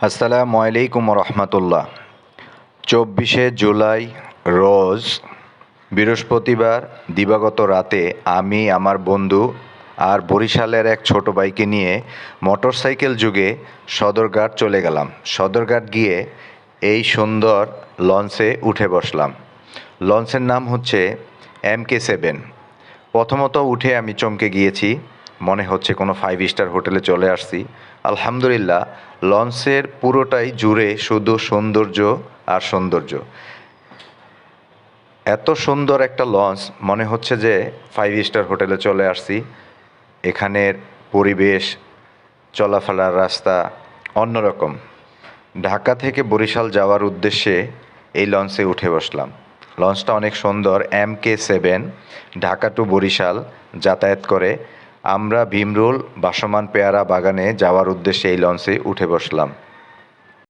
আসসালামু আলাইকুম রহমতুল্লাহ। 24শে জুলাই রোজ বৃহস্পতিবার দিবাগত রাতে আমি আমার বন্ধু আর বরিশালের এক ছোট ভাইকে নিয়ে মোটরসাইকেল যুগে সদরঘাট চলে গেলাম। সদরঘাট গিয়ে এই সুন্দর লঞ্চে উঠে বসলাম। লঞ্চের নাম হচ্ছে MK7। প্রথমত উঠে আমি চমকে গিয়েছি, মনে হচ্ছে কোনো 5 স্টার হোটেলে চলে আসছি। আলহামদুলিল্লাহ, লঞ্চের পুরোটাই জুড়ে শুধু সৌন্দর্য আর সৌন্দর্য। এত সুন্দর একটা লঞ্চ, মনে হচ্ছে যে 5 স্টার হোটেলে চলে আসছি। এখানের পরিবেশ, চলাফেরার রাস্তা অন্যরকম। ঢাকা থেকে বরিশাল যাওয়ার উদ্দেশ্যে এই লঞ্চে উঠে বসলাম। লঞ্চটা অনেক সুন্দর, MK7 ঢাকা টু বরিশাল যাতায়াত করে। আমরা ভীমরুল ভাসমান পেয়ারা বাগানে যাওয়ার উদ্দেশ্যে এই লঞ্চে উঠে বসলাম।